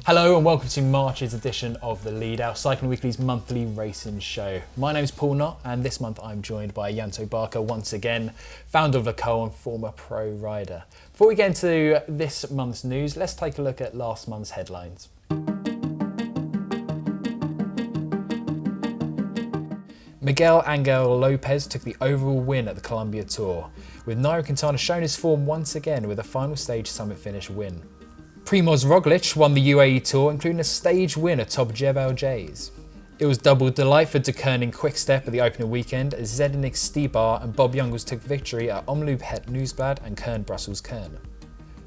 Hello and welcome to March's edition of The Lead, our Cycling Weekly's monthly racing show. My name's Paul Knott and this month I'm joined by Janto Barker once again, founder of the Co and former pro rider. Before we get into this month's news, let's take a look at last month's headlines. Miguel Angel Lopez took the overall win at the Colombia Tour, with Nairo Quintana showing his form once again with a final stage summit finish win. Primoz Roglic won the UAE Tour, including a stage win atop Jebel Jais. It was double delight for Deceuninck Quickstep at the opening weekend as Deceuninck Stibar and Bob Jungels took victory at Omloop Het Nieuwsblad and Kern Brussels Kern.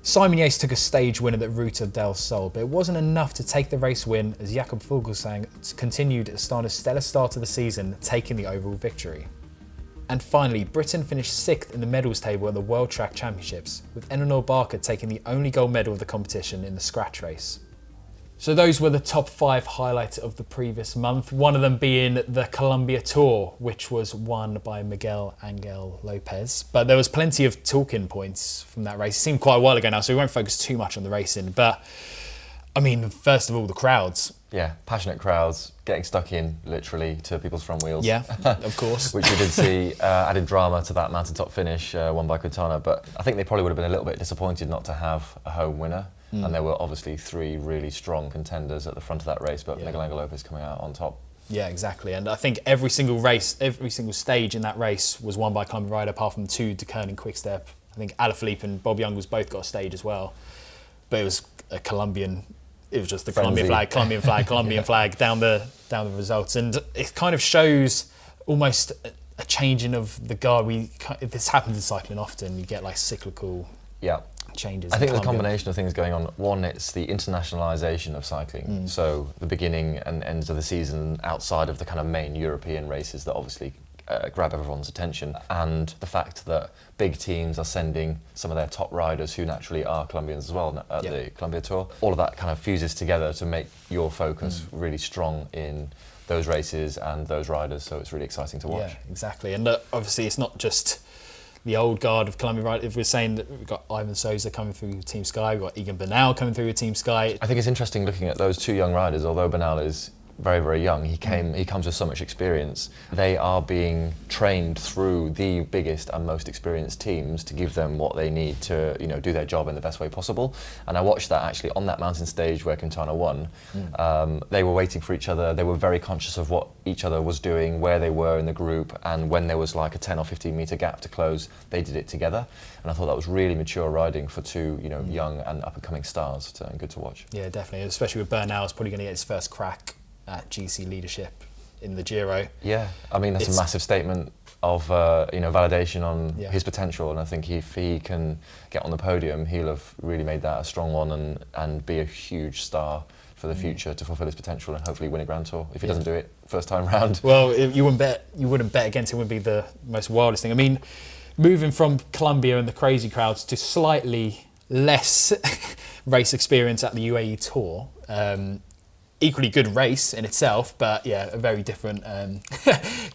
Simon Yates took a stage win at the Ruta del Sol, but it wasn't enough to take the race win as Jakob Fuglsang continued Astana's stellar start to the season, taking the overall victory. And finally, Britain finished 6th in the medals table at the World Track Championships, with Eleanor Barker taking the only gold medal of the competition in the scratch race. So those were the top 5 highlights of the previous month, one of them being the Colombia Tour, which was won by Miguel Angel Lopez. But there was plenty of talking points from that race. It seemed quite a while ago now, so we won't focus too much on the racing. But, I mean, first of all, the crowds. Yeah, passionate crowds, getting stuck in, literally, to people's front wheels. Yeah, of course. Which we did see added drama to that mountaintop finish won by Quintana. But I think they probably would have been a little bit disappointed not to have a home winner. And there were obviously 3 really strong contenders at the front of that race, but Miguel Angel Lopez coming out on top. Yeah, exactly. And I think every single stage in that race was won by a Colombian rider, apart from 2 Deceuninck Quickstep. I think Alaphilippe and Bob Jungels both got a stage as well. But it was a Colombian. It was just the Colombian flag down the results, and it kind of shows almost a changing of the guard. This happens in cycling often. You get like cyclical changes. I think there's a combination of things going on. One, it's the internationalisation of cycling. So the beginning and ends of the season outside of the kind of main European races that obviously grab everyone's attention, and the fact that big teams are sending some of their top riders who naturally are Colombians as well at the Colombia Tour. All of that kind of fuses together to make your focus really strong in those races and those riders, so it's really exciting to watch. Yeah, exactly. And obviously it's not just the old guard of Colombian riders. If we're saying that we've got Ivan Sousa coming through Team Sky, we've got Egan Bernal coming through with Team Sky. I think it's interesting looking at those 2 young riders, although Bernal is very, very young. He comes with so much experience. They are being trained through the biggest and most experienced teams to give them what they need to, do their job in the best way possible. And I watched that actually on that mountain stage where Quintana won. They were waiting for each other. They were very conscious of what each other was doing, where they were in the group, and when there was like a 10 or 15 metre gap to close, they did it together. And I thought that was really mature riding for 2, young and up-and-coming stars, and good to watch. Yeah, definitely. Especially with Bernal, is probably going to get his first crack at GC leadership in the Giro. Yeah, I mean that's a massive statement of validation on his potential, and I think if he can get on the podium, he'll have really made that a strong one and be a huge star for the future to fulfil his potential and hopefully win a Grand Tour if he doesn't do it first time round. Well, you wouldn't bet against him would be the most wildest thing. I mean, moving from Colombia and the crazy crowds to slightly less race experience at the UAE Tour. Equally good race in itself, but a very different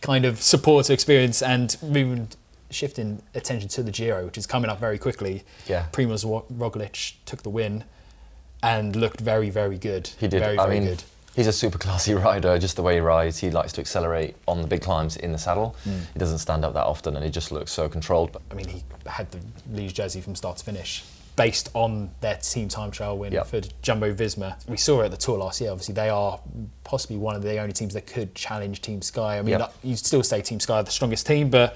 kind of supporter experience, and shifting attention to the Giro, which is coming up very quickly. Yeah. Primoz Roglic took the win and looked very, very good. He did. Very good. He's a super classy rider, just the way he rides. He likes to accelerate on the big climbs in the saddle. He doesn't stand up that often, and he just looks so controlled. I mean, he had the Liège jersey from start to finish, based on their team time trial win for Jumbo-Visma. We saw it at the Tour last year. Obviously, they are possibly one of the only teams that could challenge Team Sky. I mean, you still say Team Sky are the strongest team, but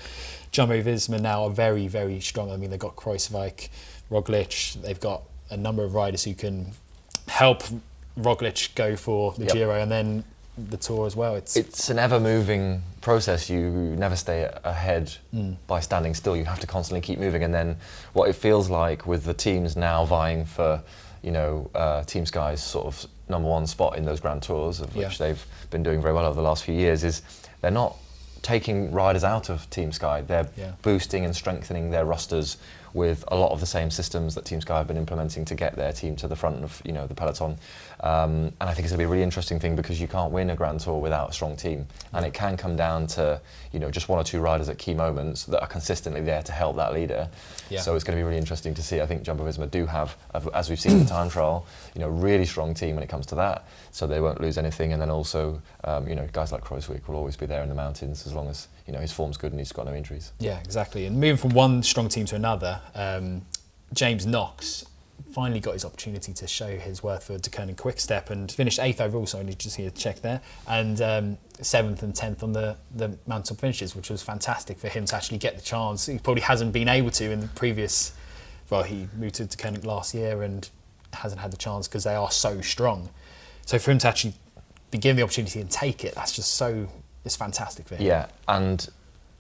Jumbo-Visma now are very, very strong. I mean, they've got Kruijswijk, Roglic. They've got a number of riders who can help Roglic go for the Giro and then the Tour as well. It's an ever-moving process. You never stay ahead by standing still. You have to constantly keep moving. And then what it feels like with the teams now vying for, Team Sky's sort of #1 spot in those Grand Tours, of which they've been doing very well over the last few years, is they're not taking riders out of Team Sky. They're boosting and strengthening their rosters with a lot of the same systems that Team Sky have been implementing to get their team to the front of the peloton. And I think it's going to be a really interesting thing because you can't win a Grand Tour without a strong team, and it can come down to just one or two riders at key moments that are consistently there to help that leader. Yeah. So it's going to be really interesting to see. I think Jumbo-Visma do have, as we've seen in the time trial, really strong team when it comes to that, so they won't lose anything. And then also, guys like Kruijswijk will always be there in the mountains as long as his form's good and he's got no injuries. Yeah, exactly. And moving from one strong team to another, James Knox finally got his opportunity to show his worth for Deceuninck Quick-Step and finished 8th overall, so I need to just here to check there, and 7th and 10th on the mountaintop finishes, which was fantastic for him to actually get the chance. He probably hasn't been able to in the previous, he moved to Deceuninck last year and hasn't had the chance because they are so strong. So for him to actually be given the opportunity and take it, it's fantastic for him. Yeah, and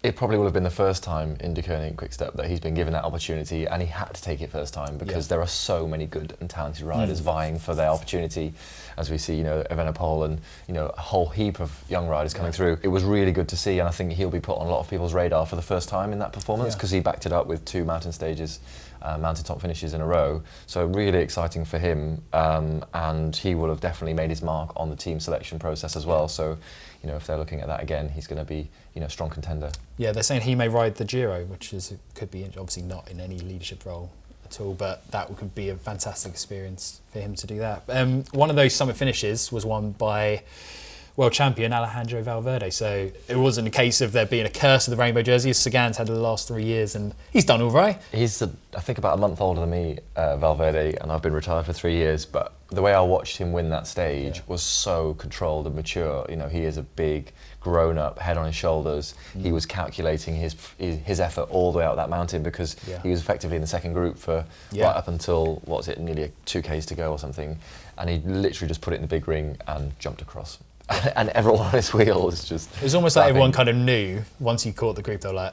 it probably will have been the first time in Deceuninck Quick-Step that he's been given that opportunity, and he had to take it first time because there are so many good and talented riders vying for their opportunity, as we see, Evenepoel and a whole heap of young riders coming through. It was really good to see, and I think he'll be put on a lot of people's radar for the first time in that performance because he backed it up with 2 mountain stages, mountaintop finishes in a row. So really exciting for him, and he will have definitely made his mark on the team selection process as well. So if they're looking at that again, he's going to be a strong contender. Yeah, they're saying he may ride the Giro, which could be obviously not in any leadership role at all, but that could be a fantastic experience for him to do that. One of those summit finishes was won by world champion Alejandro Valverde, so it wasn't a case of there being a curse of the rainbow jersey, as Sagan's had the last 3 years, and he's done all right. He's, I think, about a month older than me, Valverde, and I've been retired for 3 years, but the way I watched him win that stage was so controlled and mature. He is a big, grown-up, head on his shoulders. He was calculating his effort all the way out that mountain because he was effectively in the second group for right up until, nearly 2Ks to go or something, and he literally just put it in the big ring and jumped across. And everyone on his wheel is just... It was almost like everyone kind of knew, once he caught the group, they were like,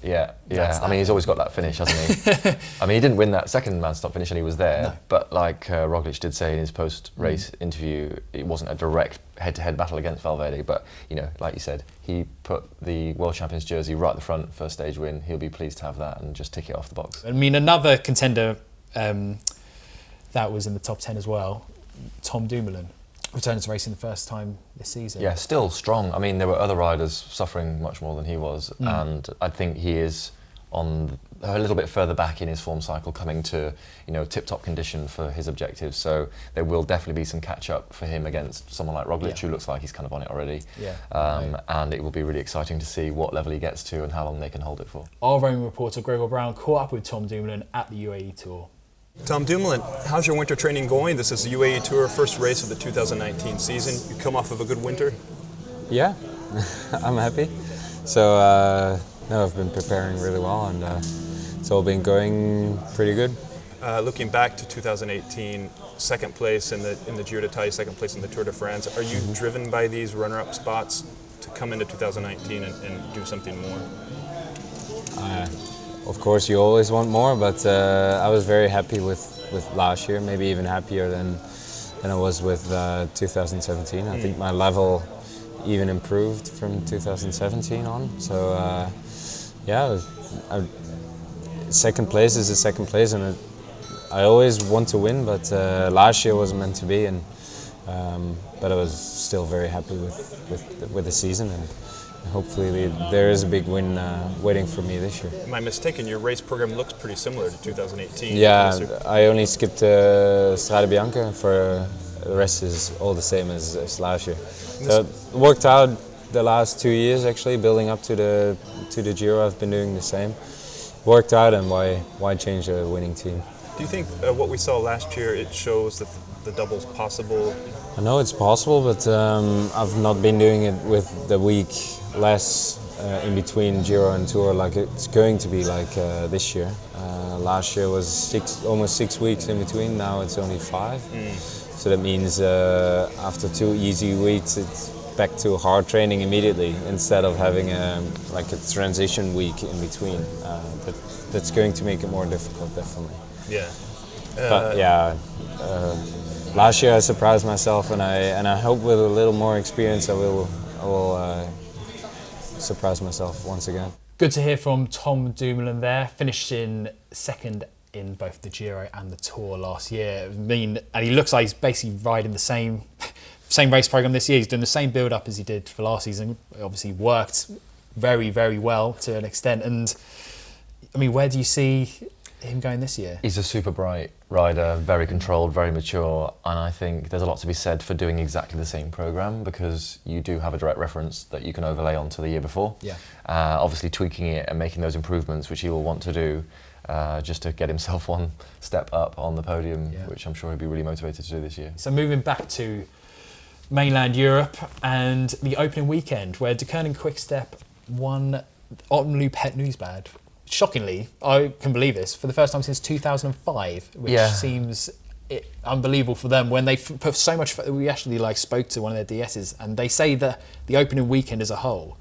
Yeah. I mean, he's always got that finish, hasn't he? I mean, he didn't win that second mountaintop finish and he was there, but like Roglic did say in his post-race interview, it wasn't a direct head-to-head battle against Valverde, but, like you said, he put the World Champions jersey right at the front, first stage win. He'll be pleased to have that and just tick it off the box. I mean, another contender that was in the top 10 as well, Tom Dumoulin, returning to racing the first time this season. Yeah, still strong. I mean, there were other riders suffering much more than he was, and I think he is on a little bit further back in his form cycle, coming to tip-top condition for his objectives. So there will definitely be some catch-up for him against someone like Roglic, who looks like he's kind of on it already. And it will be really exciting to see what level he gets to and how long they can hold it for. Our Roman reporter Gregor Brown caught up with Tom Dumoulin at the UAE Tour. Tom Dumoulin, how's your winter training going? This is the UAE Tour, first race of the 2019 season. You come off of a good winter? Yeah, I'm happy. So, no, I've been preparing really well and it's all been going pretty good. Looking back to 2018, second place in the Giro d'Italia, second place in the Tour de France, are you driven by these runner-up spots to come into 2019 and do something more? Of course, you always want more, but I was very happy with last year, maybe even happier than I was with 2017. I think my level even improved from 2017 on. So, second place is a second place, and I always want to win, but last year wasn't meant to be, and but I was still very happy with the season, and hopefully there is a big win waiting for me this year. Am I mistaken? Your race program looks pretty similar to 2018. Yeah, I only skipped Strade Bianca, for the rest is all the same as last year. So it worked out the last 2 years actually, building up to the Giro. I've been doing the same. Worked out, and why change a winning team? Do you think what we saw last year, it shows that the double's possible? I know it's possible, but I've not been doing it with the week less in between Giro and Tour like it's going to be like this year. Last year was almost 6 weeks in between, now it's only 5. So that means after 2 easy weeks it's back to hard training immediately instead of having a transition week in between. But that's going to make it more difficult, definitely. Yeah. But yeah, last year I surprised myself, and I hope with a little more experience I will surprise myself once again. Good to hear from Tom Dumoulin there, finishing second in both the Giro and the Tour last year. And he looks like he's basically riding the same race program this year. He's doing the same build-up as he did for last season. It obviously worked very, very well to an extent. And I mean, where do you see him going this year? He's a super bright rider, very controlled, very mature, and I think there's a lot to be said for doing exactly the same program, because you do have a direct reference that you can overlay onto the year before. Yeah. Obviously tweaking it and making those improvements, which he will want to do, just to get himself one step up on the podium, which I'm sure he'll be really motivated to do this year. So moving back to mainland Europe and the opening weekend, where Deceuninck Quick-Step won Omloop Het Nieuwsblad. Shockingly, I can believe this, for the first time since 2005, which seems unbelievable for them when they put so much. We actually spoke to one of their DSs, and they say that the opening weekend as a whole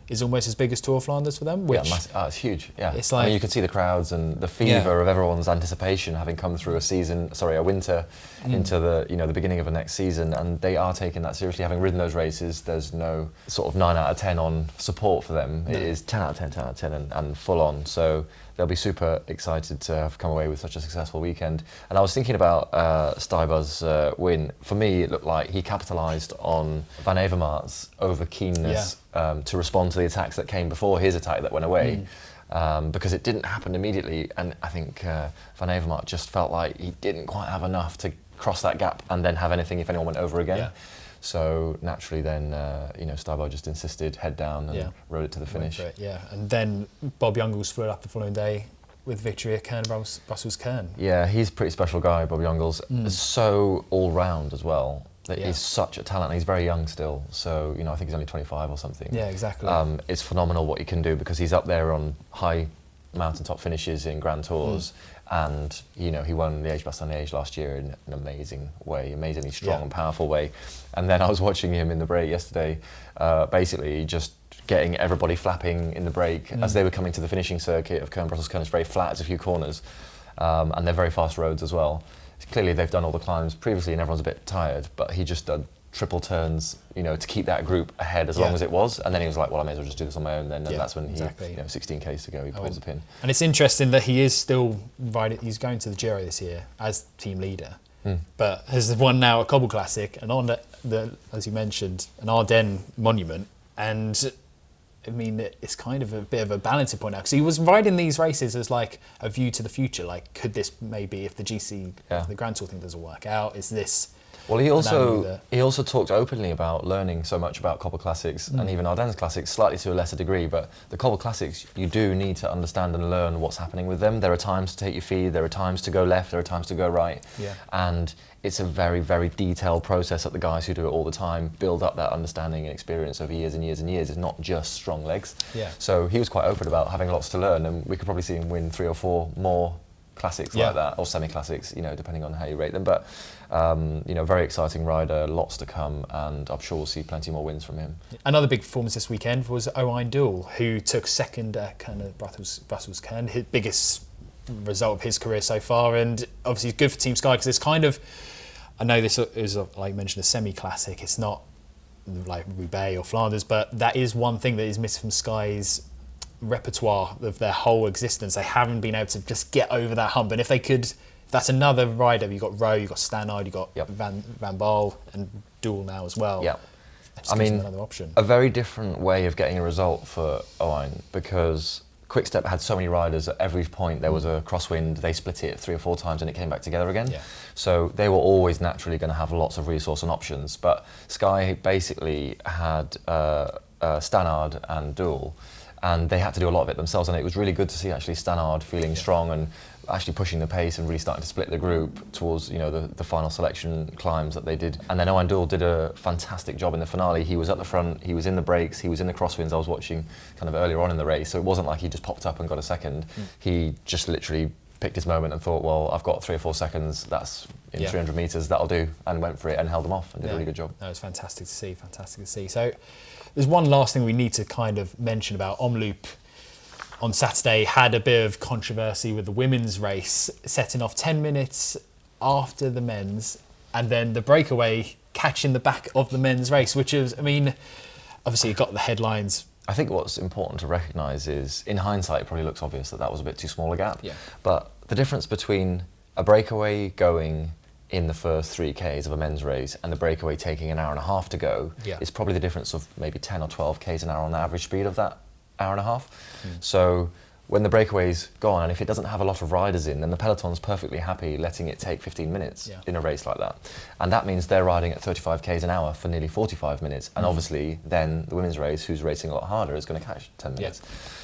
is almost as big as Tour of Flanders for them. Which it's huge. Yeah, it's like, you can see the crowds and the fever of everyone's anticipation, having come through a winter into the beginning of the next season, and they are taking that seriously. Having ridden those races, there's no sort of 9 out of 10 on support for them. No. It is 10 out of 10, 10 out of 10, and full on. So they'll be super excited to have come away with such a successful weekend. And I was thinking about Stuyber's win. For me, it looked like he capitalised on Van Avermaet's over keenness to respond to the attacks that came before his attack that went away. Because it didn't happen immediately, and I think Van Avermaet just felt like he didn't quite have enough to cross that gap and then have anything if anyone went over again. So naturally then, Stuyber just insisted, head down, and rode it to the finish. And then Bob Jungels flew up the following day with victory at Brussels-Kern. Yeah, he's a pretty special guy, Bob Jungels. So all-round as well. He's such a talent, and he's very young still, so I think he's only 25 or something. Yeah, exactly. It's phenomenal what he can do, because he's up there on high mountaintop finishes in Grand Tours, and he won the Liège-Bastogne-Liège last year in an amazing way, amazingly strong and powerful way. And then I was watching him in the break yesterday, basically just getting everybody flapping in the break as they were coming to the finishing circuit of Kern-Brussels-Kern. It's very flat, it's a few corners, and they're very fast roads as well. Clearly they've done all the climbs previously and everyone's a bit tired, but he just did triple turns, to keep that group ahead as long as it was. And then he was like, well, I may as well just do this on my own then. And that's when he, 16Ks to go, he pulls the pin. And it's interesting that he is still he's going to the Giro this year as team leader, but has won now a Cobble Classic and on as you mentioned, an Ardennes monument. And I mean, it's kind of a bit of a balancing point now, because he was riding these races as like a view to the future. Like, could this maybe, if the GC, the Grand Tour thing doesn't work out, is this? Well, he also talked openly about learning so much about Cobble Classics and even Ardennes Classics, slightly to a lesser degree. But the Cobble Classics, you do need to understand and learn what's happening with them. There are times to take your feed, there are times to go left, there are times to go right. And it's a very, very detailed process that the guys who do it all the time build up that understanding and experience over years and years and years. It's not just strong legs. So he was quite open about having lots to learn, and we could probably see him win 3 or 4 more classics like that, or semi-classics, depending on how you rate them. But very exciting rider, lots to come, and I'm sure we'll see plenty more wins from him. Another big performance this weekend was Owain Doull, who took second at Brussels-Kern, his biggest result of his career so far, and obviously good for Team Sky, because it's kind of, I know this is, like you mentioned, a semi-classic. It's not like Roubaix or Flanders, but that is one thing that is missing from Sky's repertoire of their whole existence. They haven't been able to just get over that hump, and if they could, if that's another rider. You've got Rowe, you've got Stannard, you've got Van Baal, and Doull now as well. I mean, another option. A very different way of getting a result for Owain, because Quick-Step had so many riders. At every point there was a crosswind, they split it 3 or 4 times and it came back together again. So they were always naturally going to have lots of resource and options. But Sky basically had Stannard and Doull, and they had to do a lot of it themselves, and it was really good to see actually Stannard feeling strong and actually pushing the pace and really starting to split the group towards the final selection climbs that they did. And then Owain Doull did a fantastic job in the finale. He was at the front, he was in the breaks, he was in the crosswinds. I was watching kind of earlier on in the race, so it wasn't like he just popped up and got a second. He just literally picked his moment and thought, well, I've got 3 or 4 seconds, that's in 300 metres, that'll do, and went for it and held them off and did a really good job. That was fantastic to see, So there's one last thing we need to kind of mention about Omloop. On Saturday, had a bit of controversy with the women's race, setting off 10 minutes after the men's, and then the breakaway catching the back of the men's race, which is, I mean, obviously it got the headlines I think what's important to recognise is, in hindsight, it probably looks obvious that that was a bit too small a gap. Yeah. But the difference between a breakaway going in the first 3Ks of a men's race and the breakaway taking an hour and a half to go is probably the difference of maybe 10 or 12 Ks an hour on the average speed of that hour and a half. So when the breakaway's gone, and if it doesn't have a lot of riders in, then the peloton's perfectly happy letting it take 15 minutes in a race like that. And that means they're riding at 35 Ks an hour for nearly 45 minutes. And obviously then the women's race, who's racing a lot harder, is going to catch 10 minutes.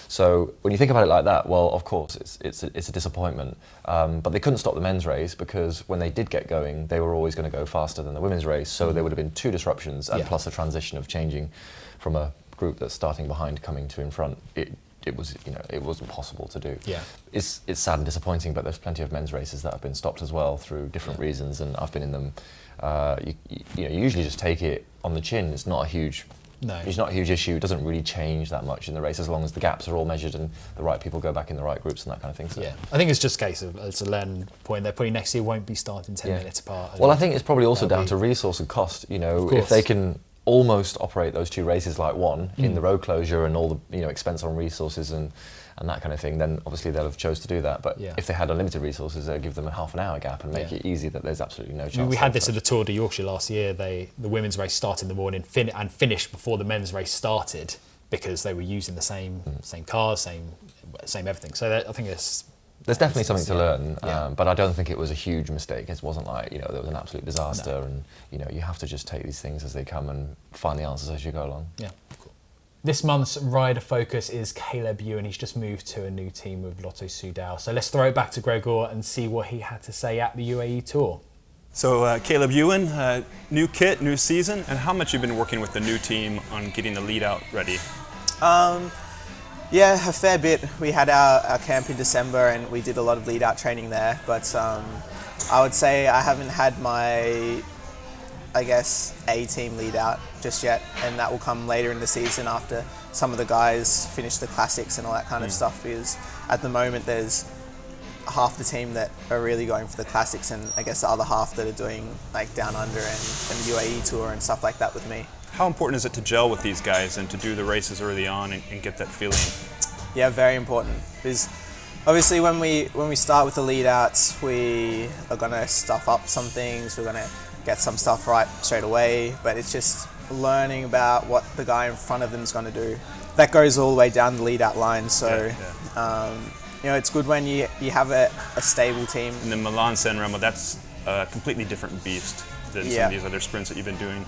So when you think about it like that, well, of course, it's a disappointment. But they couldn't stop the men's race, because when they did get going, they were always going to go faster than the women's race. So there would have been 2 disruptions, and plus a transition of changing from a group that's starting behind coming to in front. It wasn't possible to do. Yeah. It's sad and disappointing, but there's plenty of men's races that have been stopped as well through different reasons, and I've been in them. You usually just take it on the chin. It's not a huge issue. It doesn't really change that much in the race, as long as the gaps are all measured and the right people go back in the right groups and that kind of thing. So. Yeah, I think it's just a case of, it's a learning point. They're putting next year won't be starting 10 minutes apart. Well, I think it's probably also down to resource and cost. If they can almost operate those 2 races like one in the road closure and all the expense on resources and that kind of thing, then obviously they'll have chose to do that. But if they had unlimited resources, they'd give them a half an hour gap and make it easy that there's absolutely no chance. We had this at the Tour de Yorkshire last year. The women's race started in the morning and finished before the men's race started, because they were using the same cars, same everything. So I think there's definitely something to learn, but I don't think it was a huge mistake. It wasn't like there was an absolute disaster, and you have to just take these things as they come and find the answers as you go along. Yeah, cool. This month's rider focus is Caleb Ewan. He's just moved to a new team with Lotto Soudal. So let's throw it back to Gregor and see what he had to say at the UAE Tour. So Caleb Ewan, new kit, new season, and how much you've been working with the new team on getting the lead out ready? Yeah, a fair bit. We had our camp in December and we did a lot of lead out training there, but I would say I haven't had my, A-team lead out just yet, and that will come later in the season after some of the guys finish the classics and all that kind of stuff, because at the moment there's half the team that are really going for the classics, and I guess the other half that are doing like Down Under and UAE Tour and stuff like that with me. How important is it to gel with these guys and to do the races early on and get that feeling? Yeah, very important, because obviously when we start with the lead outs, we are going to stuff up some things, we're going to get some stuff right straight away, but it's just learning about what the guy in front of them is going to do. That goes all the way down the lead out line, so it's good when you have a stable team. In the Milan-San Remo, that's a completely different beast than some of these other sprints that you've been doing.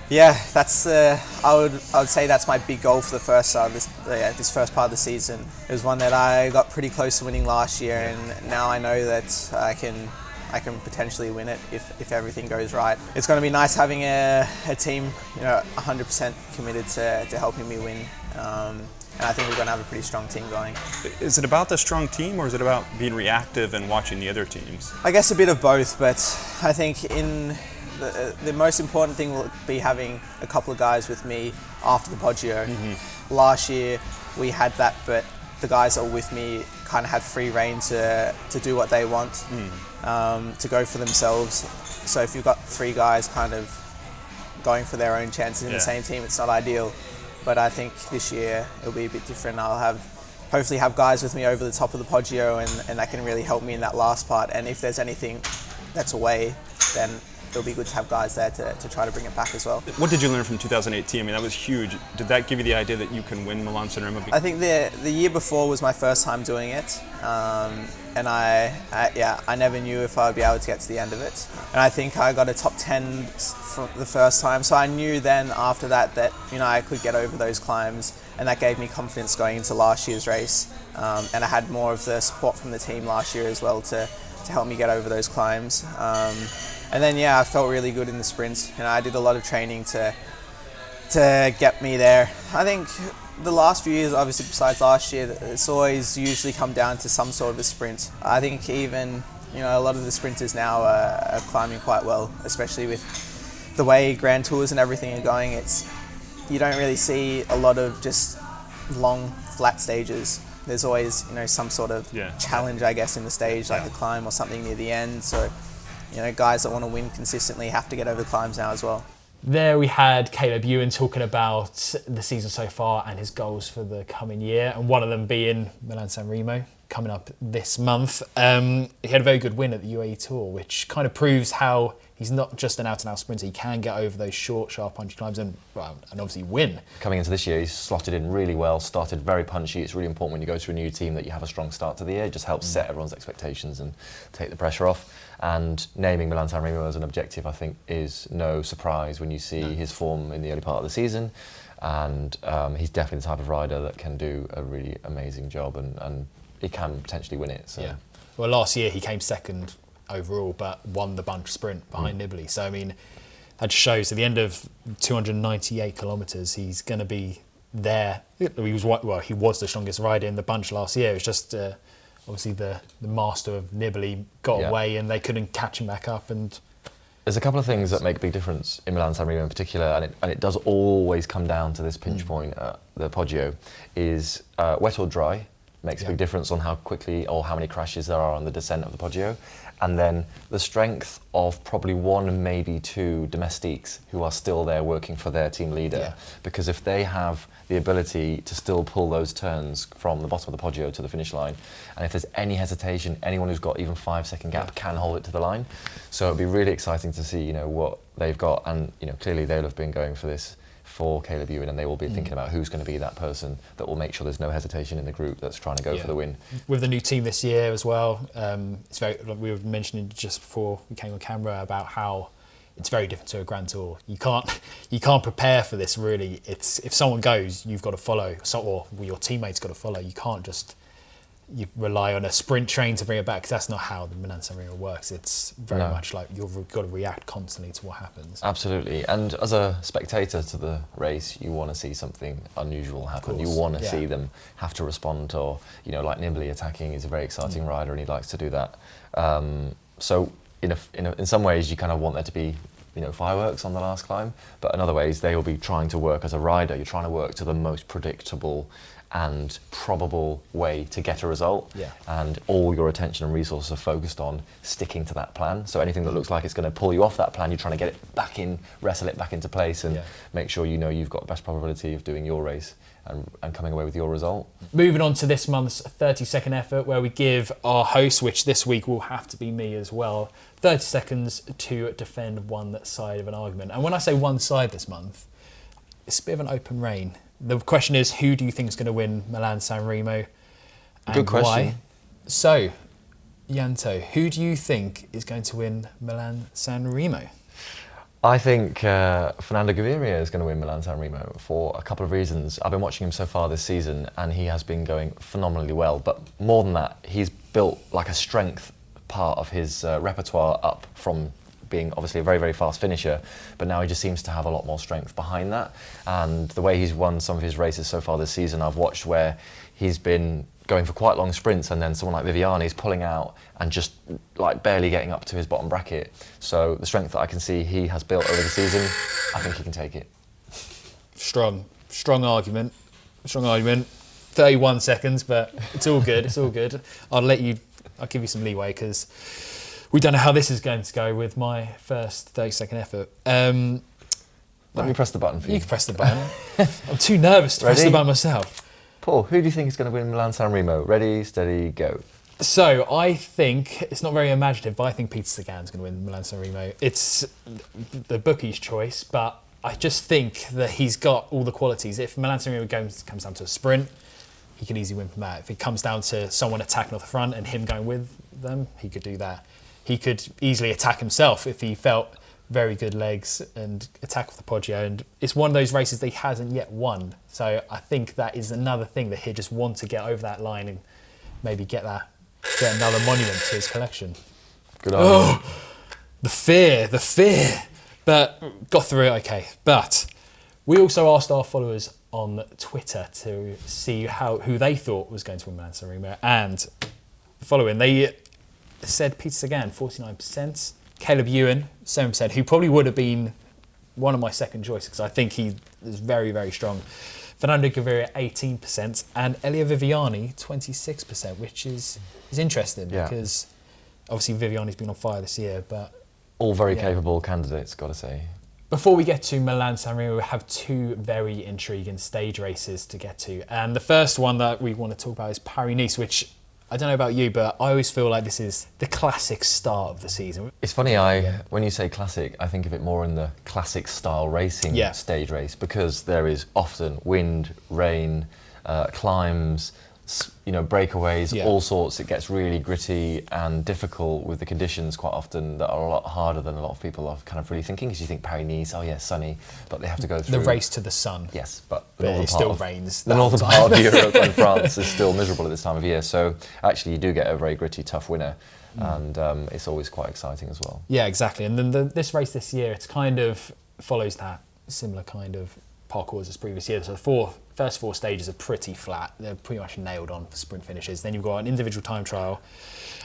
Yeah, that's I would say that's my big goal for the first this first part of the season. It was one that I got pretty close to winning last year, and now I know that I can potentially win it if everything goes right. It's going to be nice having a team 100% committed to helping me win. And I think we're going to have a pretty strong team going. Is it about the strong team, or is it about being reactive and watching the other teams? I guess a bit of both, but I think the most important thing will be having a couple of guys with me after the Poggio. Last year we had that, but the guys that were with me kind of had free rein to do what they want, to go for themselves. So if you've got 3 guys kind of going for their own chances in the same team, it's not ideal. But I think this year it'll be a bit different. I'll hopefully have guys with me over the top of the Poggio, and that can really help me in that last part. And if there's anything that's away, then it'll be good to have guys there to try to bring it back as well. What did you learn from 2018? I mean, that was huge. Did that give you the idea that you can win Milan-San Remo? I think the year before was my first time doing it, and I never knew if I would be able to get to the end of it. And I think I got a top 10 for the first time, so I knew then after that I could get over those climbs, and that gave me confidence going into last year's race. And I had more of the support from the team last year as well to help me get over those climbs. And then I felt really good in the sprints, and I did a lot of training to get me there. I think the last few years, obviously besides last year, it's always usually come down to some sort of a sprint. I think even a lot of the sprinters now are climbing quite well, especially with the way Grand Tours and everything are going. You don't really see a lot of just long flat stages. There's always some sort of challenge, I guess, in the stage, like a climb or something near the end. So guys that want to win consistently have to get over the climbs now as well. There we had Caleb Ewan talking about the season so far and his goals for the coming year, and one of them being Milan-San Remo coming up this month. He had a very good win at the UAE Tour, which kind of proves how he's not just an out-and-out sprinter. He can get over those short, sharp, punchy climbs and obviously win. Coming into this year, he's slotted in really well, started very punchy. It's really important when you go to a new team that you have a strong start to the year. It just helps set everyone's expectations and take the pressure off. And naming Milan-San Remo as an objective, I think, is no surprise when you see his form in the early part of the season. And he's definitely the type of rider that can do a really amazing job, and he can potentially win it. So. Yeah. Well, last year he came second overall, but won the bunch sprint behind Nibali. So, I mean, that just shows at the end of 298 kilometres, he's going to be there. He was the strongest rider in the bunch last year. It was just obviously the master of Nibali got away and they couldn't catch him back up. And there's a couple of things that make a big difference in Milan-San Remo in particular, and it does always come down to this pinch point at the Poggio, is wet or dry makes a big difference on how quickly or how many crashes there are on the descent of the Poggio. And then the strength of probably one, maybe two domestiques who are still there working for their team leader. Yeah. Because if they have the ability to still pull those turns from the bottom of the Poggio to the finish line, and if there's any hesitation, anyone who's got even 5-second gap can hold it to the line. So it'd be really exciting to see, what they've got. And, clearly they'll have been going for this for Caleb Ewan, and they will be thinking about who's going to be that person that will make sure there's no hesitation in the group that's trying to go for the win. With the new team this year as well, it's very, like we were mentioning just before we came on camera, about how it's very different to a Grand Tour. You can't prepare for this really. It's if someone goes, you've got to follow, or your teammates got to follow. You can't just rely on a sprint train to bring it back, because that's not how the Milan-San Remo works. It's very much like you've got to react constantly to what happens. Absolutely. And as a spectator to the race, you want to see something unusual happen. You want to see them have to respond, or like Nibali attacking. He's a very exciting rider and he likes to do that. So in some ways you kind of want there to be fireworks on the last climb, but in other ways they will be trying to work as a rider. You're trying to work to the most predictable and probable way to get a result, and all your attention and resources are focused on sticking to that plan. So anything that looks like it's going to pull you off that plan, you're trying to get it back in, wrestle it back into place, and make sure you've got the best probability of doing your race and coming away with your result. Moving on to this month's 30-second effort, where we give our host, which this week will have to be me as well, 30 seconds to defend one side of an argument. And when I say one side this month, it's a bit of an open rein. The question is, who do you think is going to win Milan-San Remo, and Good question. why? So, Yanto, who do you think is going to win Milan-San Remo? I think Fernando Gaviria is going to win Milan-San Remo for a couple of reasons. I've been watching him so far this season and he has been going phenomenally well. But more than that, he's built like a strength part of his repertoire up from being obviously a very, very fast finisher, but now he just seems to have a lot more strength behind that. And the way he's won some of his races so far this season, I've watched where he's been going for quite long sprints and then someone like Viviani is pulling out and just like barely getting up to his bottom bracket. So the strength that I can see he has built over the season, I think he can take it. Strong argument. 31 seconds, but it's all good. I'll give you some leeway because we don't know how this is going to go with my first 30-second effort. Let me press the button for you. You can press the button. I'm too nervous to press the button myself. Paul, who do you think is going to win Milan-San Remo? Ready, steady, go. So I think, it's not very imaginative, but I think Peter Sagan's going to win Milan-San Remo. It's the bookie's choice, but I just think that he's got all the qualities. If Milan-San Remo comes down to a sprint, he can easily win from that. If it comes down to someone attacking off the front and him going with them, he could do that. He could easily attack himself if he felt very good legs and attack off the Poggio. And it's one of those races that he hasn't yet won. So I think that is another thing that he'll just want to get over that line and maybe get another monument to his collection. Good idea. The fear. But got through it okay. But we also asked our followers on Twitter to see who they thought was going to win Milan-San Remo. And following, they said Peter Sagan, 49%. Caleb Ewan, 7%, who probably would have been one of my second choices because I think he is very, very strong. Fernando Gaviria, 18%. And Elia Viviani, 26%, which is interesting because obviously Viviani's been on fire this year. But all very capable candidates, got to say. Before we get to Milan-San Remo, we have two very intriguing stage races to get to. And the first one that we want to talk about is Paris-Nice, which I don't know about you, but I always feel like this is the classic start of the season. It's funny, when you say classic, I think of it more in the classic style racing stage race, because there is often wind, rain, climbs, breakaways, all sorts. It gets really gritty and difficult with the conditions quite often that are a lot harder than a lot of people are kind of really thinking, because you think Paris-Nice, oh yeah, sunny, but they have to go through... The race to the sun. Yes, but it still rains. The northern part of Europe and France is still miserable at this time of year, so actually you do get a very gritty, tough winner, and it's always quite exciting as well. Yeah, exactly. And then this race this year, it's kind of follows that similar kind of parcours as previous years. So the first four stages are pretty flat. They're pretty much nailed on for sprint finishes. Then you've got an individual time trial,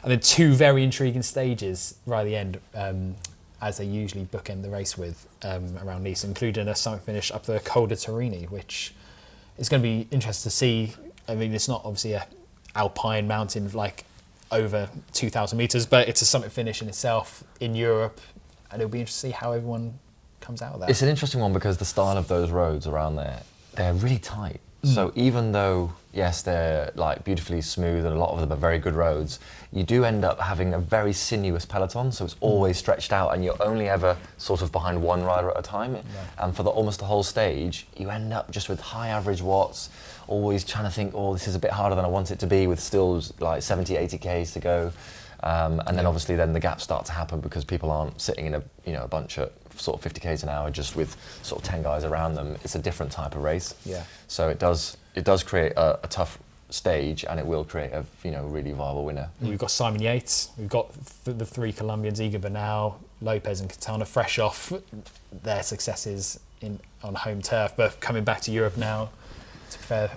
and then two very intriguing stages right at the end, as they usually bookend the race with around Nice, including a summit finish up the Col de Torini, which is going to be interesting to see. I mean, it's not obviously a alpine mountain like over 2,000 metres, but it's a summit finish in itself in Europe, and it'll be interesting to see how everyone comes out of that. It's an interesting one because the style of those roads around there, they're really tight. So even though, yes, they're like beautifully smooth and a lot of them are very good roads, you do end up having a very sinuous peloton, so it's always stretched out and you're only ever sort of behind one rider at a time. And for almost the whole stage, you end up just with high average watts, always trying to think, oh, this is a bit harder than I want it to be, with still like 70, 80 Ks to go. And then obviously then the gaps start to happen because people aren't sitting in a bunch at sort of 50 Ks an hour just with sort of 10 guys around them. It's a different type of race. Yeah. So it does create a tough stage, and it will create a really viable winner. We've got Simon Yates, we've got the three Colombians, Egan Bernal, Lopez and Quintana, fresh off their successes on home turf, but coming back to Europe now to prepare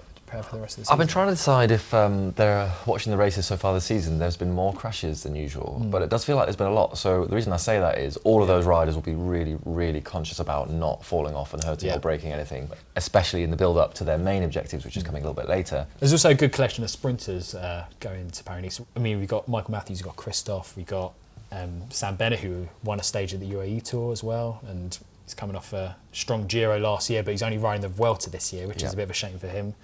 for the rest of the season. I've been trying to decide if they're watching the races so far this season, there's been more crashes than usual, but it does feel like there's been a lot. So the reason I say that is all of those riders will be really, really conscious about not falling off and hurting or breaking anything, especially in the build-up to their main objectives, which is coming a little bit later. There's also a good collection of sprinters going to Paris. I mean, we've got Michael Matthews, we've got Christoph, we've got Sam Bennett, who won a stage at the UAE Tour as well, and he's coming off a strong Giro last year, but he's only riding the Vuelta this year, which is a bit of a shame for him.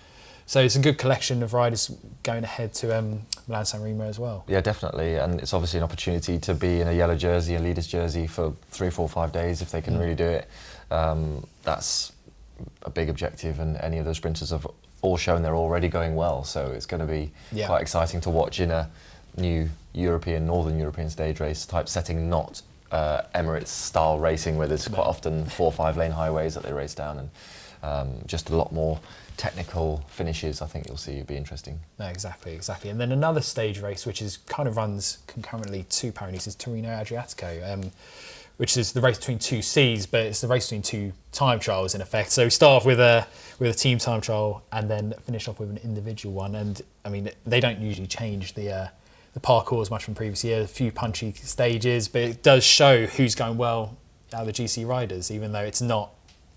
So it's a good collection of riders going ahead to Milan-San Remo as well. Yeah, definitely, and it's obviously an opportunity to be in a yellow jersey, a leader's jersey for 3, 4, 5 days if they can really do it. That's a big objective, and any of those sprinters have all shown they're already going well, so it's going to be quite exciting to watch in a new Northern European stage race type setting, not Emirates style racing where there's quite often 4 or 5 lane highways that they race down, and just a lot more technical finishes. I think you'll see it'll be interesting. No, exactly. And then another stage race which is kind of runs concurrently to Paris is Torino Adriatico, which is the race between two seas, but it's the race between two time trials in effect. So we start off with a team time trial and then finish off with an individual one. And I mean, they don't usually change the parcours as much from previous year. A few punchy stages, but it does show who's going well out of the GC riders, even though it's not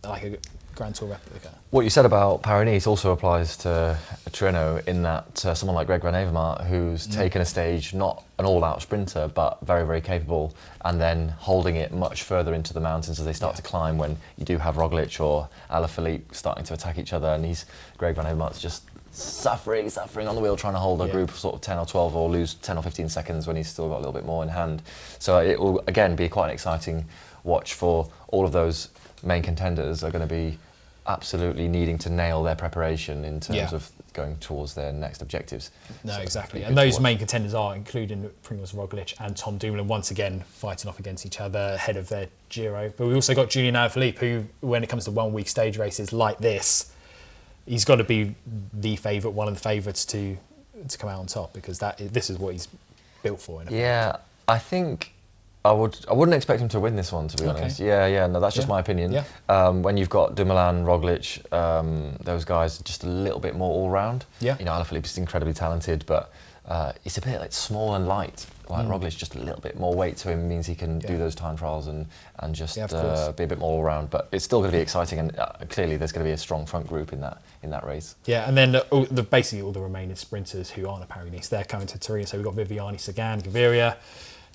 like a Grand Tour replica. What you said about Paris-Nice also applies to Torino, in that someone like Greg Van Avermaet, who's taken a stage, not an all-out sprinter, but very, very capable, and then holding it much further into the mountains as they start to climb, when you do have Roglic or Alaphilippe starting to attack each other, and Greg Van Avermaet's just suffering on the wheel, trying to hold a group of sort of 10 or 12 or lose 10 or 15 seconds when he's still got a little bit more in hand. So it will, again, be quite an exciting watch for all of those main contenders. Are going to be absolutely needing to nail their preparation in terms of going towards their next objectives. No, so exactly. And those main contenders are including Primoz Roglic and Tom Dumoulin, once again fighting off against each other ahead of their Giro. But we also got Julian Alaphilippe, who, when it comes to 1 week stage races like this, he's got to be the favourite, one of the favourites to come out on top, because this is what he's built for. Yeah, I think I wouldn't expect him to win this one, to be honest. No, that's just my opinion. When you've got Dumoulin, Roglic, those guys just a little bit more all round. Alaphilippe is incredibly talented, but he's a bit like small and light. Like Roglic, just a little bit more weight to him means he can do those time trials and just be a bit more all round. But it's still going to be exciting, and clearly there's going to be a strong front group in that race. Yeah, and then basically all the remaining sprinters who aren't at Paris-Nice, they're coming to Turin. So we've got Viviani, Sagan, Gaviria,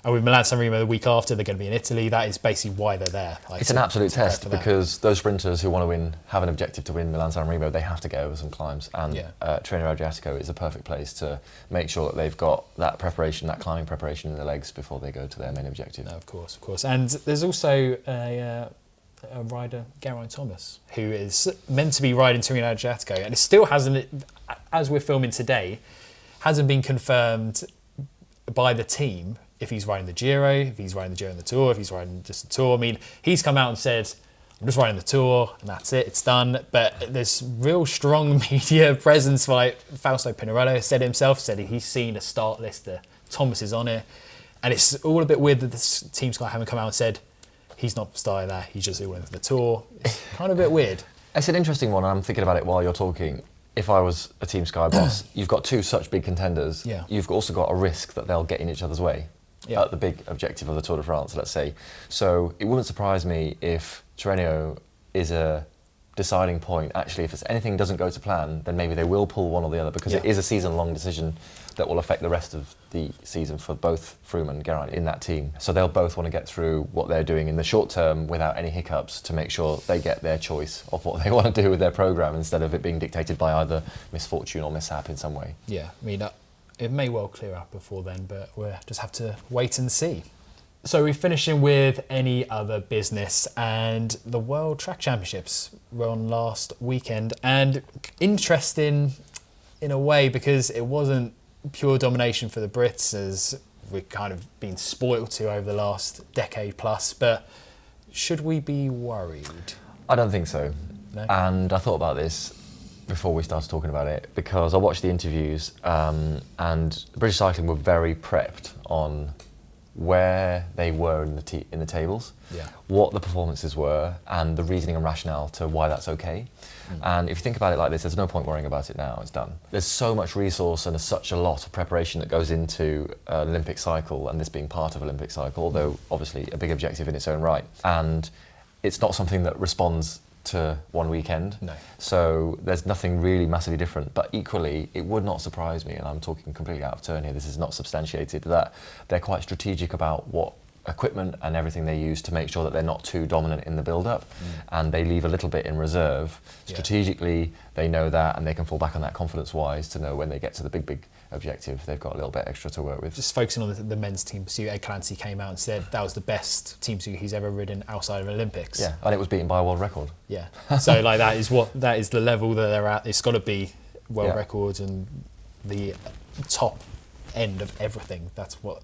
And with Milan-San Remo the week after, they're going to be in Italy. That is basically why they're there. Like, it's an absolute to prep test for that. because those sprinters who want to win, have an objective to win Milan-San Remo, they have to get over some climbs. And Tirreno Adriatico is a perfect place to make sure that they've got that preparation, that climbing preparation in their legs before they go to their main objective. No, of course. And there's also a rider, Geraint Thomas, who is meant to be riding Tirreno Adriatico, and it still hasn't, as we're filming today, hasn't been confirmed by the team if he's riding the Giro, if he's riding the Giro and the Tour, if he's riding just the Tour. I mean, he's come out and said, I'm just riding the Tour and that's it, it's done. But there's real strong media presence. Like Fausto Pinarello said himself, said he's seen a start list, Thomas is on it. And it's all a bit weird that this Team Sky haven't come out and said, he's not starting there, he's just all in for the Tour. It's kind of a bit weird. It's an interesting one, and I'm thinking about it while you're talking. If I was a Team Sky boss, you've got two such big contenders. Yeah. You've also got a risk that they'll get in each other's way at the big objective of the Tour de France, let's say. So it wouldn't surprise me if Tirreno is a deciding point. Actually, if anything doesn't go to plan, then maybe they will pull one or the other, because it is a season-long decision that will affect the rest of the season for both Froome and Geraint in that team. So they'll both want to get through what they're doing in the short term without any hiccups to make sure they get their choice of what they want to do with their programme instead of it being dictated by either misfortune or mishap in some way. Yeah, I mean, it may well clear up before then, but we'll just have to wait and see. So we're finishing with any other business, and the World Track Championships were on last weekend, and interesting in a way because it wasn't pure domination for the Brits, as we've kind of been spoiled to over the last decade plus, but should we be worried? I don't think so. No? And I thought about this before we started talking about it, because I watched the interviews and British Cycling were very prepped on where they were in the tables, what the performances were, and the reasoning and rationale to why that's okay. And if you think about it like this, there's no point worrying about it now, it's done. There's so much resource and such a lot of preparation that goes into an Olympic cycle, and this being part of Olympic cycle, although obviously a big objective in its own right. And it's not something that responds to one weekend. No. So there's nothing really massively different, but equally it would not surprise me, and I'm talking completely out of turn here, this is not substantiated, that they're quite strategic about what equipment and everything they use to make sure that they're not too dominant in the build-up, and they leave a little bit in reserve. Strategically, they know that, and they can fall back on that confidence-wise to know when they get to the big objective, they've got a little bit extra to work with. Just focusing on the men's team pursuit, Ed Clancy came out and said that was the best team pursuit he's ever ridden outside of Olympics. Yeah, and it was beaten by a world record. Yeah, so like that is the level that they're at. It's got to be world records and the top end of everything. That's what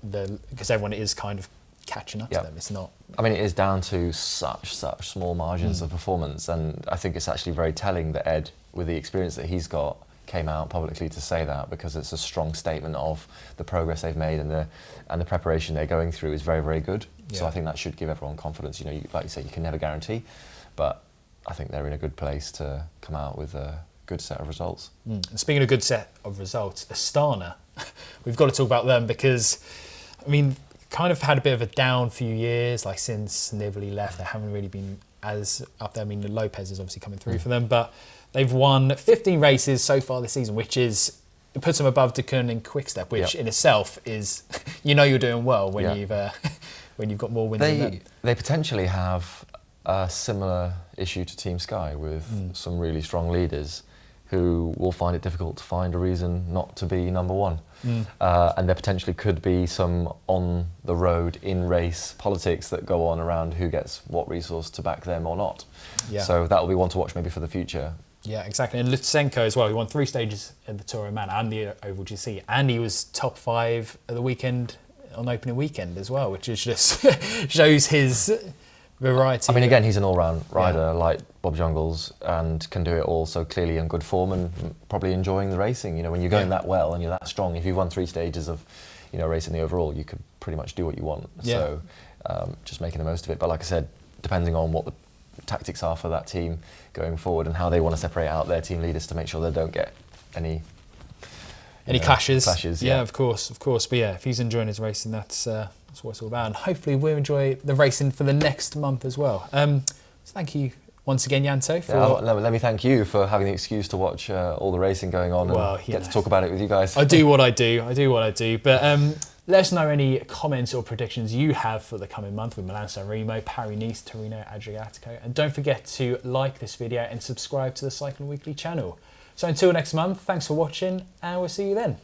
because everyone is kind of catching up to them. It's not. I mean, it is down to such small margins of performance, and I think it's actually very telling that Ed, with the experience that he's got, came out publicly to say that, because it's a strong statement of the progress they've made, and the preparation they're going through is very, very good. So I think that should give everyone confidence. You know, like you say, you can never guarantee, but I think they're in a good place to come out with a good set of results. And speaking of good set of results, Astana, we've got to talk about them because, I mean, kind of had a bit of a down few years, like since Nibali left, they haven't really been as up there. I mean, Lopez is obviously coming through for them, but they've won 15 races so far this season, which it puts them above Deceuninck Quickstep, which in itself is, you're doing well when you've got more wins than them. They potentially have a similar issue to Team Sky with some really strong leaders who will find it difficult to find a reason not to be number one. And there potentially could be some on-the-road, in-race politics that go on around who gets what resource to back them or not. So that will be one to watch maybe for the future. Yeah, exactly. And Lutsenko as well, he won 3 stages at the Tour of Man and the Oval GC, and he was top 5 at the weekend on opening weekend as well, which is just shows his variety. I mean, again, he's an all-round rider like Bob Jungels, and can do it all so clearly in good form and probably enjoying the racing. You know, when you're going that well and you're that strong, if you've won 3 stages of, racing the overall, you could pretty much do what you want. So just making the most of it. But like I said, depending on what the tactics are for that team going forward and how they want to separate out their team leaders to make sure they don't get any clashes. Yeah, of course. But yeah, if he's enjoying his racing, that's what it's all about. And hopefully we'll enjoy the racing for the next month as well. So thank you once again, Janto. Let me thank you for having the excuse to watch all the racing going on and get to talk about it with you guys. I do what I do. But Let us know any comments or predictions you have for the coming month with Milan-San Remo, Paris-Nice, Torino, Adriatico. And don't forget to like this video and subscribe to the Cycling Weekly channel. So until next month, thanks for watching and we'll see you then.